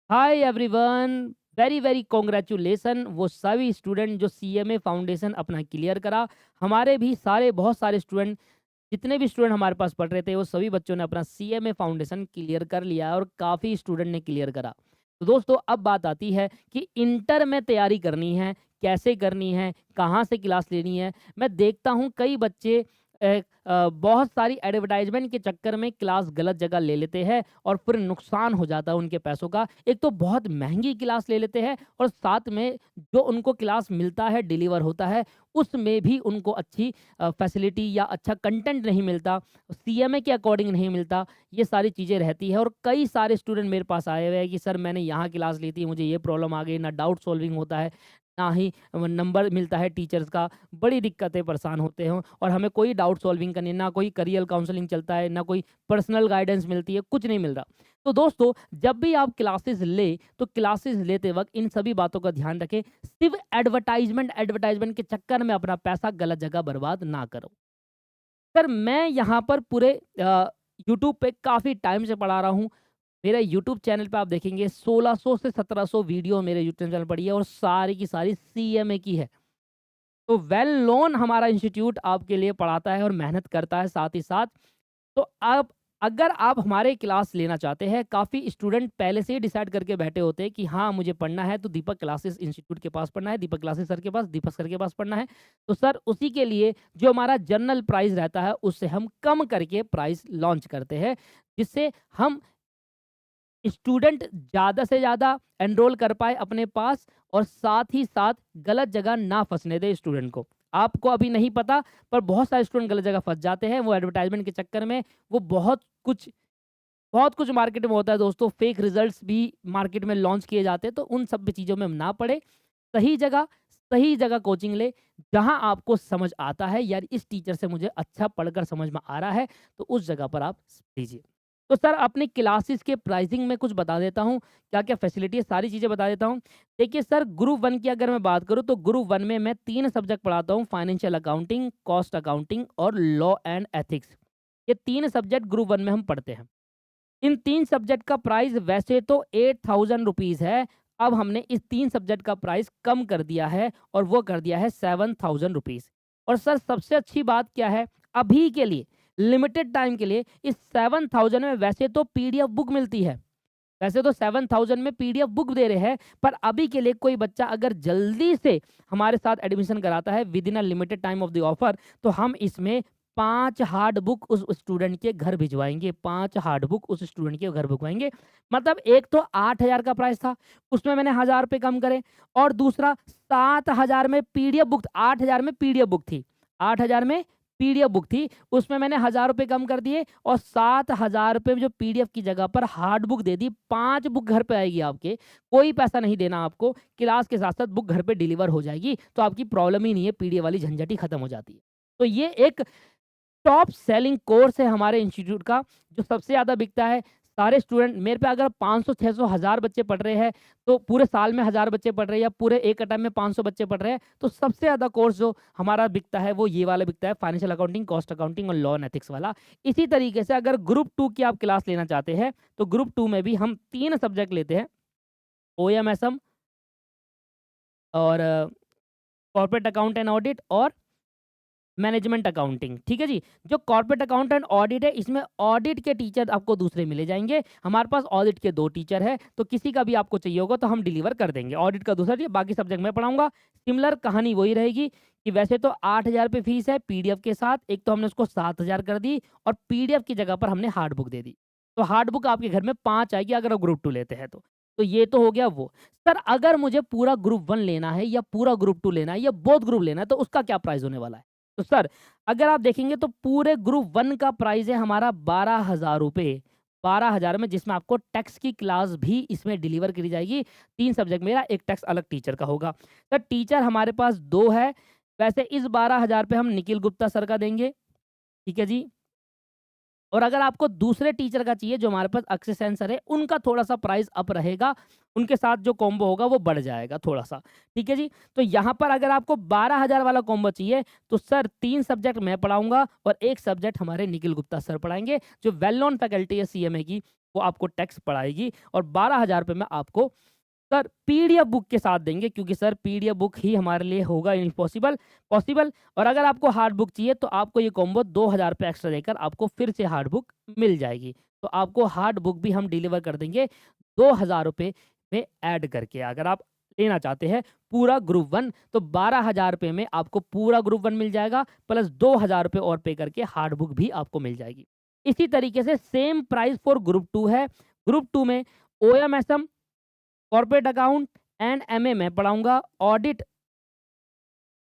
हाय everyone, very very congratulation वो सभी student जो सीएमए फाउंडेशन अपना क्लियर करा। हमारे भी सारे बहुत सारे स्टूडेंट, जितने भी स्टूडेंट हमारे पास पढ़ रहे थे वो सभी बच्चों ने अपना सीएमए फाउंडेशन क्लियर कर लिया और काफ़ी स्टूडेंट ने क्लियर करा। तो दोस्तों अब बात आती है कि इंटर में तैयारी करनी है, कैसे करनी है, कहाँ से क्लास लेनी है। मैं देखता हूँ कई बच्चे बहुत सारी एडवर्टाइजमेंट के चक्कर में क्लास गलत जगह ले लेते हैं और फिर नुकसान हो जाता है उनके पैसों का। एक तो बहुत महंगी क्लास ले लेते हैं और साथ में जो उनको क्लास मिलता है, डिलीवर होता है, उसमें भी उनको अच्छी फैसिलिटी या अच्छा कंटेंट नहीं मिलता, सीएमए के अकॉर्डिंग नहीं मिलता। ये सारी चीज़ें रहती है और कई सारे स्टूडेंट मेरे पास आए हुए हैं कि सर मैंने यहाँ क्लास ली थी, मुझे ये प्रॉब्लम आ गई, ना डाउट सॉल्विंग होता है, ना ही नंबर मिलता है टीचर्स का। बड़ी दिक्कतें, परेशान होते हैं और हमें कोई डाउट सॉल्विंग करनी, ना कोई करियर काउंसलिंग चलता है, ना कोई पर्सनल गाइडेंस मिलती है, कुछ नहीं मिल रहा। तो दोस्तों जब भी आप क्लासेस लें तो क्लासेस लेते वक्त इन सभी बातों का ध्यान रखें। सिर्फ एडवर्टाइजमेंट के चक्कर में अपना पैसा गलत जगह बर्बाद ना करो। सर मैं यहाँ पर पूरे यूट्यूब पे काफ़ी टाइम से पढ़ा रहा हूँ। मेरा यूट्यूब चैनल पे आप देखेंगे 1600 से 1700 वीडियो मेरे यूट्यूब चैनल पड़ी है और सारी की सारी सीएमए की है। तो वेल नोन हमारा इंस्टीट्यूट आपके लिए पढ़ाता है और मेहनत करता है साथ ही साथ। तो आप, अगर आप हमारे क्लास लेना चाहते हैं, काफ़ी स्टूडेंट पहले से ही डिसाइड करके बैठे होते हैं कि हाँ मुझे पढ़ना है तो दीपक क्लासेस इंस्टीट्यूट के पास पढ़ना है, दीपक क्लासेस सर के पास, दीपक सर के पास पढ़ना है। तो सर उसी के लिए जो हमारा जनरल प्राइस रहता है उससे हम कम करके प्राइस लॉन्च करते हैं, जिससे हम स्टूडेंट ज़्यादा से ज़्यादा एनरोल कर पाए अपने पास और साथ ही साथ गलत जगह ना फँसने दें स्टूडेंट को। आपको अभी नहीं पता, पर बहुत सारे स्टूडेंट गलत जगह फँस जाते हैं, वो एडवर्टाइज़मेंट के चक्कर में। वो बहुत कुछ मार्केट में होता है दोस्तों, फेक रिज़ल्ट्स भी मार्केट में लॉन्च किए जाते हैं, तो उन सब भी चीज़ों में ना पड़े। सही जगह कोचिंग लें, जहाँ आपको समझ आता है यार इस टीचर से मुझे अच्छा पढ़कर समझ में आ रहा है, तो उस जगह पर आप लीजिए। तो सर अपनी क्लासेस के प्राइसिंग में कुछ बता देता हूँ, क्या-क्या फैसिलिटी है, सारी चीज़ें बता देता हूँ। देखिए सर, ग्रुप 1 की अगर मैं बात करूँ तो ग्रुप 1 में मैं 3 सब्जेक्ट पढ़ाता हूँ, फाइनेंशियल अकाउंटिंग, कॉस्ट अकाउंटिंग और लॉ एंड एथिक्स। ये 3 सब्जेक्ट ग्रुप 1 में हम पढ़ते हैं। इन 3 सब्जेक्ट का प्राइस वैसे तो 8000 रुपीज़ है, अब हमने इस 3 सब्जेक्ट का प्राइस कम कर दिया है और वो कर दिया है 7000 रुपीज़। और सर सबसे अच्छी बात क्या है, अभी के लिए, लिमिटेड टाइम के लिए इस 7000 में वैसे तो पीडीएफ बुक मिलती है। वैसे तो 7000 में पीडीएफ बुक दे रहे हैं, पर अभी के लिए कोई बच्चा अगर जल्दी से हमारे साथ एडमिशन कराता है with in a limited time of the offer, तो हम इसमें 5 हार्ड बुक उस स्टूडेंट के घर भिजवाएँगे, 5 हार्ड बुक उस स्टूडेंट के घर भिजवाएँगे। मतलब एक तो 8000 का प्राइस था, उसमें मैंने 1000 रुपए कम करे, और दूसरा 7000 में पीडीएफ बुक, 8000 में पीडीएफ बुक थी, 8000 में पीडीएफ बुक थी, उसमें मैंने 1000 रुपए कम कर दिए और 7000 रुपए जो पीडीएफ की जगह पर हार्ड बुक दे दी। 5 बुक घर पे आएगी आपके, कोई पैसा नहीं देना आपको, क्लास के साथ-साथ बुक घर पे डिलीवर हो जाएगी, तो आपकी प्रॉब्लम ही नहीं है, पीडीएफ वाली झंझट ही खत्म हो जाती है। तो ये एक टॉप सेलिंग कोर्स है हमारे इंस्टीट्यूट का, जो सबसे ज़्यादा बिकता है। सारे स्टूडेंट मेरे पे, अगर 500, 600, 1000 बच्चे पढ़ रहे हैं, तो पूरे साल में 1000 बच्चे पढ़ रहे हैं या पूरे एक टाइम में 500 बच्चे पढ़ रहे हैं, तो सबसे ज़्यादा कोर्स जो हमारा बिकता है वो ये वाला बिकता है, फाइनेंशियल अकाउंटिंग, कॉस्ट अकाउंटिंग और लॉ एंड एथिक्स वाला। इसी तरीके से अगर ग्रुप 2 की आप क्लास लेना चाहते हैं, तो ग्रुप 2 में भी हम 3 सब्जेक्ट लेते हैं, ओएमएसएम और कॉर्पोरेट अकाउंट एंड ऑडिट और मैनेजमेंट अकाउंटिंग, ठीक है जी। जो कॉर्पोरेट अकाउंट एंड ऑडिट है, इसमें ऑडिट के टीचर आपको दूसरे मिले जाएँगे। हमारे पास ऑडिट के 2 टीचर हैं, तो किसी का भी आपको चाहिए होगा तो हम डिलीवर कर देंगे। ऑडिट का दूसरा टीचर, बाकी सब्जेक्ट मैं पढ़ाऊँगा। सिमिलर कहानी वही रहेगी कि वैसे तो 8000 रुपए फीस है पीडीएफ के साथ, एक तो हमने उसको 7000 कर दी और पीडीएफ की जगह पर हमने हार्ड बुक दे दी। तो हार्ड बुक आपके घर में 5 आएगी अगर आप ग्रुप 2 लेते हैं तो। तो ये तो हो गया वो। सर अगर मुझे पूरा ग्रुप 1 लेना है या पूरा ग्रुप 2 लेना है या बोथ ग्रुप लेना है, तो उसका क्या प्राइस होने वाला है? तो सर अगर आप देखेंगे तो पूरे ग्रुप 1 का प्राइस है हमारा 12,000 रुपए। 12,000 में, जिसमें आपको टैक्स की क्लास भी इसमें डिलीवर करी जाएगी। 3 सब्जेक्ट मेरा, 1 टैक्स अलग टीचर का होगा। सर टीचर हमारे पास 2 है। वैसे इस 12,000 पे हम निखिल गुप्ता सर का देंगे, ठीक है जी। और अगर आपको दूसरे टीचर का चाहिए जो हमारे पास अक्षय सेन सर है, उनका थोड़ा-सा प्राइस अप रहेगा, उनके साथ जो कॉम्बो होगा वो बढ़ जाएगा थोड़ा-सा, ठीक है जी। तो यहाँ पर अगर आपको 12,000 वाला कॉम्बो चाहिए, तो सर 3 सब्जेक्ट मैं पढ़ाऊँगा और 1 सब्जेक्ट हमारे निखिल गुप्ता सर पढ़ाएँगे, जो वेल नोन फैकल्टी है सीएमए की। वो आपको टैक्स पड़ाएगी और 12,000 में आपको सर पीडीएफ बुक के साथ देंगे, क्योंकि सर पीडीएफ बुक ही हमारे लिए होगा इम्पॉसिबल पॉसिबल। और अगर आपको हार्ड बुक चाहिए तो आपको ये कॉम्बो 2,000 एक्स्ट्रा देकर आपको फिर से हार्ड बुक मिल जाएगी। तो आपको हार्ड बुक भी हम डिलीवर कर देंगे 2,000 में ऐड करके। अगर आप लेना चाहते हैं पूरा ग्रुप 1 तो 12,000 में आपको पूरा ग्रुप 1 मिल जाएगा, प्लस 2,000 और पे करके हार्ड बुक भी आपको मिल जाएगी। इसी तरीके से सेम प्राइस फॉर ग्रुप 2 है। ग्रुप 2 में ओएमएसएम, कॉर्पोरेट अकाउंट एंड एमए मैं पढ़ाऊंगा। ऑडिट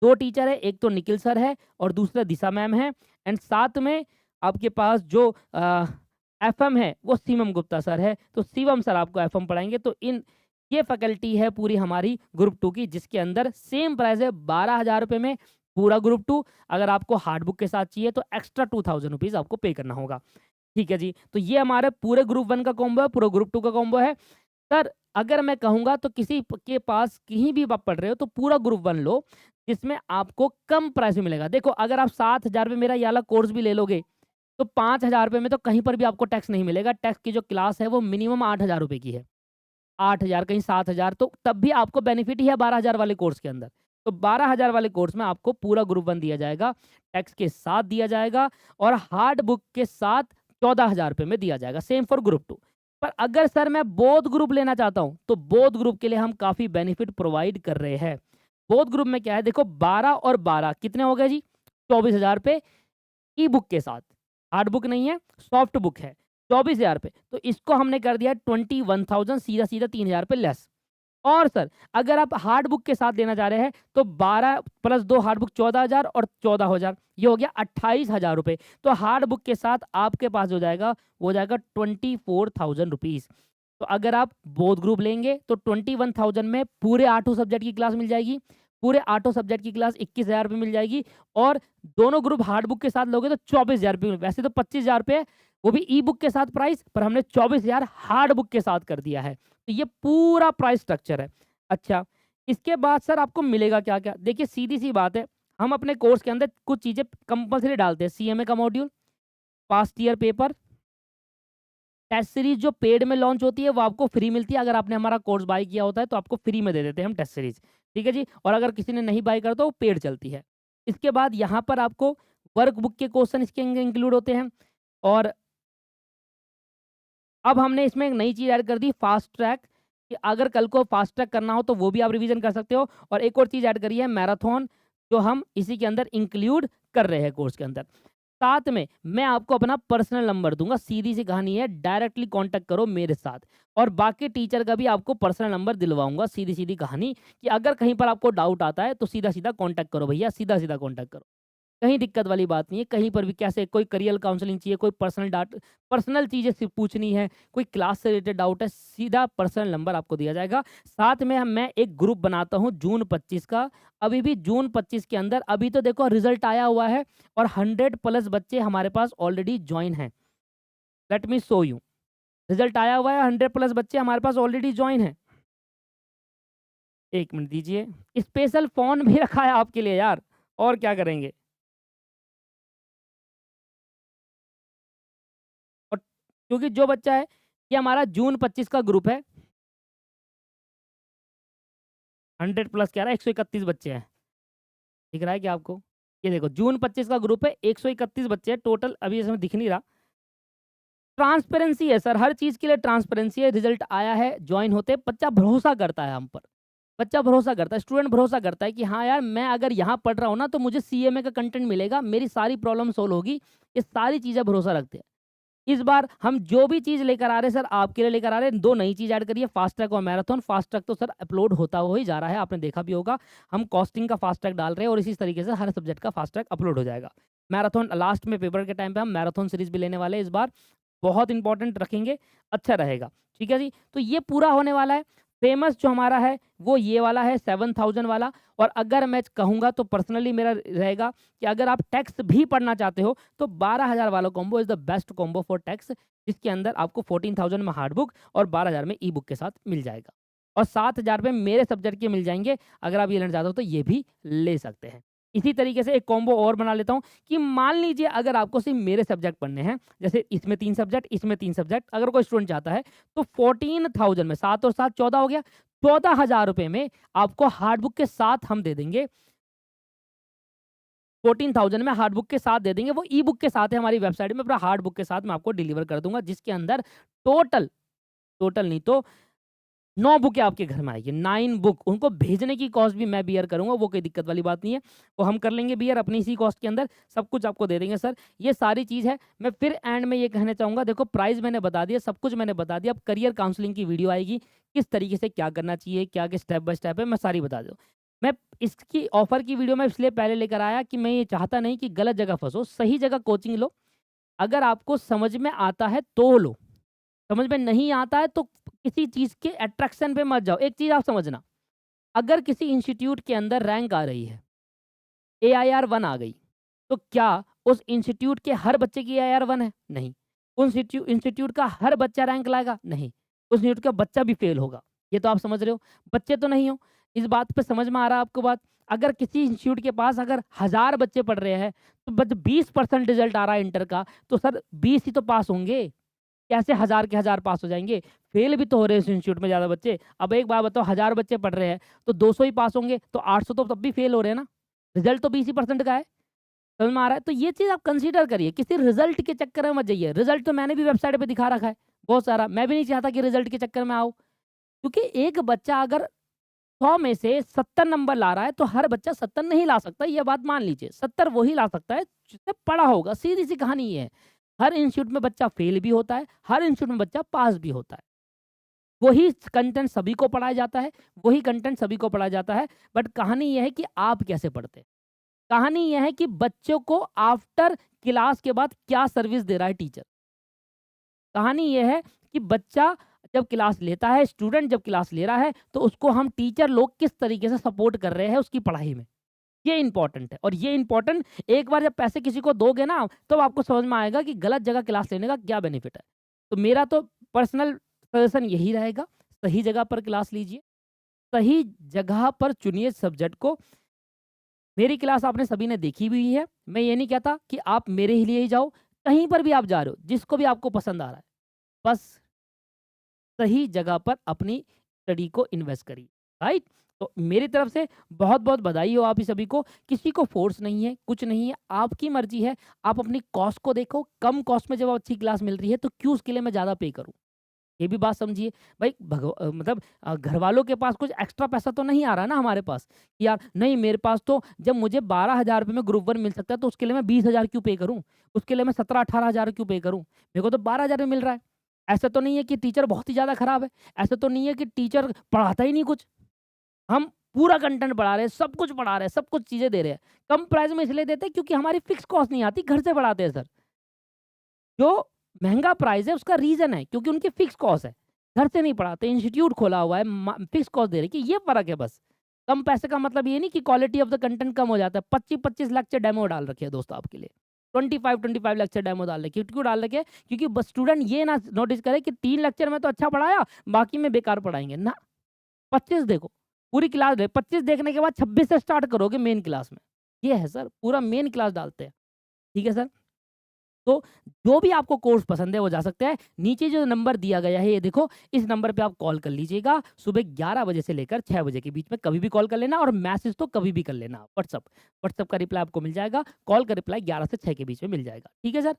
2 टीचर है, एक तो निखिल सर है और दूसरा दिशा मैम है। एंड साथ में आपके पास जो एफएम है वो शिवम गुप्ता सर है, तो शिवम सर आपको एफएम पढ़ाएंगे। तो ये फैकल्टी है पूरी हमारी ग्रुप 2 की, जिसके अंदर सेम प्राइस है 12,000 में पूरा ग्रुप 2। अगर आपको हार्ड बुक के साथ चाहिए तो एक्स्ट्रा 2,000 रुपीज़ आपको पे करना होगा। ठीक है जी, तो ये हमारे पूरे ग्रुप 1 का कॉम्बो है, पूरा ग्रुप 2 का कॉम्बो है। सर अगर मैं कहूँगा तो किसी के पास कहीं भी आप पढ़ रहे हो तो पूरा ग्रुप 1 लो, जिसमें आपको कम प्राइस में मिलेगा। देखो अगर आप 7,000 में मेरा ये वाला कोर्स भी ले लोगे तो 5,000 में तो कहीं पर भी आपको टैक्स नहीं मिलेगा। टैक्स की जो क्लास है वो मिनिमम 8,000 की है। 8,000 कहीं 7,000, तो तब भी आपको बेनिफिट ही है 12,000 वाले कोर्स के अंदर। तो 12,000 वाले कोर्स में आपको पूरा ग्रुप 1 दिया जाएगा, टैक्स के साथ दिया जाएगा और हार्ड बुक के साथ 14,000 में दिया जाएगा, सेम फॉर ग्रुप 2। पर अगर सर मैं बोथ ग्रुप लेना चाहता हूँ तो बोथ ग्रुप के लिए हम काफ़ी बेनिफिट प्रोवाइड कर रहे हैं। बोथ ग्रुप में क्या है, देखो 12 और 12 कितने हो गए जी, 24,000 ई बुक के साथ। हार्ड बुक नहीं है, सॉफ्ट बुक है, 24,000 तो इसको हमने कर दिया 21,000, सीधा सीधा 3,000 लेस। और सर अगर आप हार्ड बुक के साथ देना चाह रहे हैं तो 12 प्लस 2 हार्ड बुक 14,000 और 14,000 ये हो गया 28,000 रुपये। तो हार्ड बुक के साथ आपके पास जो जाएगा वो जाएगा 24,000 रुपीज़। तो अगर आप बोथ ग्रुप लेंगे तो 21,000 में पूरे 8 सब्जेक्ट की क्लास मिल जाएगी, पूरे 8 सब्जेक्ट की क्लास 21,000 मिल जाएगी। और दोनों ग्रुप हार्ड बुक के साथ लोगे तो 24,000 वैसे तो 25,000 रुपये वो भी ई बुक के साथ प्राइस, पर हमने 24,000 हार्ड बुक के साथ कर दिया है। तो ये पूरा प्राइस स्ट्रक्चर है। अच्छा, इसके बाद सर आपको मिलेगा क्या-क्या? देखिए सीधी सी बात है, हम अपने कोर्स के अंदर कुछ चीज़ें कंपल्सरी डालते हैं। सीएमए का module, past year paper, test series जो पेड में लॉन्च होती है वो आपको फ्री मिलती है। अगर आपने हमारा कोर्स बाय किया होता है तो आपको फ्री में दे देते हैं हम टेस्ट सीरीज़। ठीक है जी? और अगर किसी ने नहीं बाय करा तो वो पेड चलती है। इसके बाद यहाँ पर आपको वर्कबुक के क्वेश्चन इसके अंदर इंक्लूड होते हैं। और अब हमने इसमें एक नई चीज़ ऐड कर दी, फास्ट ट्रैक, कि अगर कल को फास्ट ट्रैक करना हो तो वो भी आप रिवीजन कर सकते हो। और एक और चीज़ ऐड करी है मैराथन, जो हम इसी के अंदर इंक्लूड कर रहे हैं कोर्स के अंदर। साथ में मैं आपको अपना पर्सनल नंबर दूंगा, सीधी सी कहानी है, डायरेक्टली कांटेक्ट करो मेरे साथ। और बाकी टीचर का भी आपको पर्सनल नंबर दिलवाऊंगा, सीधी सीधी कहानी, कि अगर कहीं पर आपको डाउट आता है तो सीधा सीधा कांटेक्ट करो भैया, सीधा सीधा कांटेक्ट करो। कहीं दिक्कत वाली बात नहीं है, कहीं पर भी कैसे कोई करियर काउंसलिंग चाहिए, कोई पर्सनल चीज़ें सिर्फ पूछनी है, कोई क्लास से रिलेटेड डाउट है, सीधा पर्सनल नंबर आपको दिया जाएगा। साथ में मैं एक ग्रुप बनाता हूँ जून 25 का। अभी भी जून 25 के अंदर अभी तो देखो रिजल्ट आया हुआ है और 100+ बच्चे हमारे पास ऑलरेडी ज्वाइन हैं। Let me show you, result आया हुआ है, 100+ बच्चे हमारे पास ऑलरेडी ज्वाइन हैं। एक मिनट दीजिए, स्पेशल फ़ोन भी रखा है आपके लिए यार, और क्या करेंगे। और क्योंकि जो बच्चा है, ये हमारा जून 25 का ग्रुप है, 100+ कह रहा है, 131 बच्चे हैं। दिख रहा है क्या आपको? ये देखो जून 25 का ग्रुप है, 131 बच्चे हैं टोटल, अभी इसमें दिख नहीं रहा। ट्रांसपेरेंसी है सर, हर चीज़ के लिए ट्रांसपेरेंसी है। रिजल्ट आया है, जॉइन होते बच्चा भरोसा करता है हम पर। बच्चा भरोसा करता है, स्टूडेंट भरोसा करता है कि हाँ यार, मैं अगर यहाँ पढ़ रहा हूँ ना तो मुझे सीएमए का कंटेंट मिलेगा, मेरी सारी प्रॉब्लम सॉल्व होगी। ये सारी चीज़ें भरोसा रखते हैं। इस बार हम जो भी चीज़ लेकर आ रहे हैं सर, आपके लिए लेकर आ रहे हैं। 2 नई चीज़ ऐड करी है, फास्ट ट्रैक और मैराथन। फास्ट ट्रैक तो सर अपलोड होता हुआ ही जा रहा है, आपने देखा भी होगा। हम कॉस्टिंग का फास्ट ट्रैक डाल रहे हैं और इसी तरीके से हर सब्जेक्ट का फास्ट ट्रैक अपलोड हो जाएगा। मैराथन लास्ट में पेपर के टाइम पे हम मैराथन सीरीज़ भी लेने वाले हैं इस बार, बहुत इंपॉर्टेंट रखेंगे, अच्छा रहेगा। ठीक है जी? तो ये पूरा होने वाला है। फेमस जो हमारा है वो ये वाला है 7,000 वाला। और अगर मैं कहूँगा तो पर्सनली मेरा रहेगा कि अगर आप टैक्स भी पढ़ना चाहते हो तो 12,000 वाला combo is the best combo for tax, जिसके अंदर आपको 14,000 में हार्ड बुक और 12,000 में ई बुक के साथ मिल जाएगा। और 7,000 में मेरे सब्जेक्ट के मिल जाएंगे। अगर आप ये लेना चाहते हो तो ये भी ले सकते हैं। इसी तरीके से एक कॉम्बो और बना लेता हूँ कि मान लीजिए अगर आपको सिर्फ मेरे सब्जेक्ट पढ़ने हैं, जैसे इसमें 3 सब्जेक्ट, इसमें 3 सब्जेक्ट, अगर कोई स्टूडेंट चाहता है तो 14,000 में 7 और 7 14 हो गया। 14,000 रुपए में आपको हार्ड बुक के साथ हम दे देंगे। 14,000 में हार्ड बुक के साथ दे देंगे। वो ई बुक के साथ है हमारी वेबसाइट में, पूरा हार्ड बुक के साथ मैं आपको डिलीवर कर दूँगा, जिसके अंदर टोटल टोटल नहीं तो 9 बुकें आपके घर में आएगी, 9 बुक। उनको भेजने की कॉस्ट भी मैं बियर करूँगा, वो कोई दिक्कत वाली बात नहीं है। वो हम कर लेंगे बियर अपनी इसी कॉस्ट के अंदर, सब कुछ आपको दे देंगे सर। ये सारी चीज़ है। मैं फिर एंड में ये कहना चाहूँगा, देखो प्राइस मैंने बता दिया, सब कुछ मैंने बता दिया। अब करियर काउंसलिंग की वीडियो आएगी, किस तरीके से क्या करना चाहिए, क्या-क्या स्टेप बाय स्टेप है, मैं सारी बता दूँ। मैं इसकी ऑफ़र की वीडियो मैं इसलिए पहले लेकर आया कि मैं ये चाहता नहीं कि गलत जगह फँसो, सही जगह कोचिंग लो। अगर आपको समझ में आता है तो लो, समझ में नहीं आता है तो किसी चीज़ के अट्रैक्शन पे मत जाओ। एक चीज़ आप समझना, अगर किसी इंस्टीट्यूट के अंदर रैंक आ रही है, एआईआर 1 आ गई, तो क्या उस इंस्टीट्यूट के हर बच्चे की एआईआर 1 है? नहीं। उस इंस्टीट्यूट का हर बच्चा रैंक लाएगा? नहीं। उस इंस्टीट्यूट का बच्चा भी फेल होगा। ये तो आप समझ रहे हो। बच्चे तो नहीं हो, इस बात पे समझ में आ रहा है आपको बात? अगर किसी इंस्टीट्यूट के पास अगर 1000 बच्चे पढ़ रहे हैं, तो बस 20% रिज़ल्ट आ रहा है इंटर का, तो सर 20 ही तो पास होंगे। कैसे 1000 के 1000 पास हो जाएँगे? फेल भी तो हो रहे हैं उस इंस्टीट्यूट में ज़्यादा बच्चे। अब एक बात बताओ, 1000 बच्चे पढ़ रहे हैं, तो 200 ही पास होंगे, तो 800 तो तब भी फेल हो रहे हैं ना। रिज़ल्ट तो 20 ही परसेंट का है। समझ में आ रहा है? तो ये चीज़ आप कंसीडर करिए, किसी रिज़ल्ट के चक्कर में मत जाइए। रिज़ल्ट तो मैंने भी वेबसाइट पे दिखा रखा है, बहुत सारा। मैं भी नहीं चाहता कि रिज़ल्ट के चक्कर में आओ। क्योंकि एक बच्चा अगर 100 में से 70 नंबर ला रहा है, तो हर बच्चा 70 नहीं ला सकता, ये बात मान लीजिए। 70 वही ला सकता है जिसने पढ़ा होगा, सीधी-सी कहानी ये है। हर इंस्टीट्यूट में बच्चा फेल भी होता है, हर इंस्टीट्यूट में बच्चा पास भी होता है। वही कंटेंट सभी को पढ़ाया जाता है, वही कंटेंट सभी को पढ़ाया जाता है, बट कहानी ये है कि आप कैसे पढ़ते हैं। कहानी ये है कि बच्चों को आफ्टर क्लास के बाद क्या सर्विस दे रहा है टीचर। कहानी ये है कि बच्चा जब क्लास लेता है, स्टूडेंट जब क्लास ले रहा है, तो उसको हम टीचर लोग किस तरीके से सपोर्ट कर रहे हैं उसकी पढ़ाई में। ये इम्पोर्टेंट है, और ये इम्पोर्टेंट एक बार जब पैसे किसी को दोगे ना, तो आपको समझ में आएगा कि गलत जगह क्लास लेने का क्या बेनिफिट है। तो मेरा तो पर्सनल सजेशन यही रहेगा, सही जगह पर क्लास लीजिए, सही जगह पर चुनिए सब्जेक्ट को। मेरी क्लास आपने सभी ने देखी भी है। मैं ये नहीं कहता कि आप मेरे ही लिए ही जाओ, कहीं पर भी आप जा रहे हो, जिसको भी आपको पसंद आ रहा है, बस सही जगह पर अपनी स्टडी को इन्वेस्ट करिए, राइट? तो मेरी तरफ से बहुत-बहुत बधाई हो आप ही सभी को। किसी को फ़ोर्स नहीं है, कुछ नहीं है, आपकी मर्ज़ी है। आप अपनी कॉस्ट को देखो, कम कॉस्ट में जब अच्छी क्लास मिल रही है, तो क्यों उसके लिए मैं ज़्यादा पे करूँ? ये भी बात समझिए। भाई मतलब घरवालों के पास कुछ एक्स्ट्रा पैसा तो नहीं आ रहा है ना हमारे पास, कि यार नहीं मेरे पास तो जब मुझे 12,000 रुपए में ग्रुप 1 मिल सकता है, तो उसके लिए मैं 20,000 क्यों पे करूँ? उसके लिए मैं 17-18,000 क्यों पे करूँ? मेरे को तो 12,000 में मिल रहा है। ऐसा तो नहीं है कि टीचर बहुत ही ज़्यादा खराब है। ऐसा तो नहीं है कि टीचर पढ़ाता ही नहीं कुछ। हम पूरा कंटेंट पढ़ा रहे हैं, सब कुछ पढ़ा रहे हैं, सब कुछ चीज़ें दे रहे हैं। कम प्राइस में इसलिए देते हैं क्योंकि हमारी फिक्स कॉस्ट नहीं आती, घर से पढ़ाते हैं सर। जो महँगा प्राइस है उसका रीज़न है क्योंकि उनकी फिक्स कॉस्ट है। घर से नहीं पढ़ाते, इंस्टीट्यूट खोला हुआ है, फिक्स कॉस्ट दे रहे हैं कि ये फ़र्क है बस। कम पैसे का मतलब ये नहीं कि क्वालिटी ऑफ द कंटेंट कम हो जाता है। 25-25 लेक्चर डेमो डाल रखे हैं दोस्तों आपके लिए। 25-25 लेक्चर डेमो डाल रखे हैं। क्यों डाल रखे हैं? क्योंकि बस स्टूडेंट ये ना नोटिस करे कि 3 लेक्चर में तो अच्छा पढ़ाया, बाकी में बेकार पढ़ाएँगे। ना, 25 देखो, पूरी क्लास 25 देखने के बाद 26 से स्टार्ट करोगे मेन क्लास में। ये है सर, पूरा मेन क्लास डालते हैं। ठीक है सर? तो जो भी आपको कोर्स पसंद है वो जा सकते हैं। नीचे जो नंबर दिया गया है ये देखो, इस नंबर पे आप कॉल कर लीजिएगा। सुबह 11 बजे से लेकर 6 बजे के बीच में कभी भी कॉल कर लेना, और मैसेज तो कभी भी कर लेना व्हाट्सएप का रिप्लाई आपको मिल जाएगा। कॉल का रिप्लाई 11 से 6 के बीच में मिल जाएगा। ठीक है सर?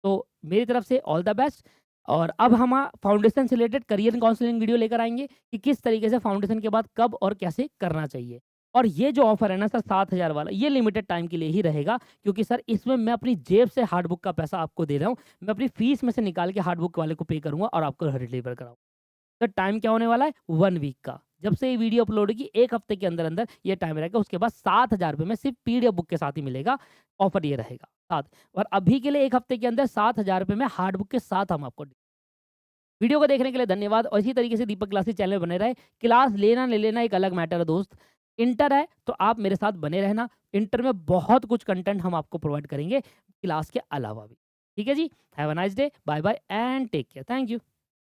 तो मेरी तरफ से ऑल द बेस्ट। और अब हम फाउंडेशन से रिलेटेड करियर काउंसलिंग वीडियो लेकर आएँगे कि किस तरीके से फाउंडेशन के बाद कब और कैसे करना चाहिए। और ये जो ऑफ़र है ना सर 7,000 वाला, ये लिमिटेड टाइम के लिए ही रहेगा, क्योंकि सर इसमें मैं अपनी जेब से हार्ड बुक का पैसा आपको दे रहा हूँ। मैं अपनी फीस में से निकाल के हार्ड बुक वाले को पे करूँगा और आपको घर डिलीवर कराऊँगा। सर टाइम क्या होने वाला है? 1 वीक का। जब से ये वीडियो अपलोड होगी 1 हफ्ते के अंदर-अंदर ये टाइम रहेगा। उसके बाद 7,000 रुपए में सिर्फ़ पीडीएफ बुक के साथ ही मिलेगा। ऑफ़र ये रहेगा 7, और अभी के लिए 1 हफ्ते के अंदर 7,000 रुपए में हार्ड बुक के साथ हम आपको। वीडियो को देखने के लिए धन्यवाद, और इसी तरीके से दीपक क्लासेस चैनल में बने रहे। क्लास लेना नहीं लेना एक अलग मैटर है दोस्त। इंटर है तो आप मेरे साथ बने रहना। इंटर में बहुत कुछ कंटेंट हम आपको प्रोवाइड करेंगे क्लास के अलावा भी। ठीक है जी? Have a nice day, bye bye and take care. Thank you.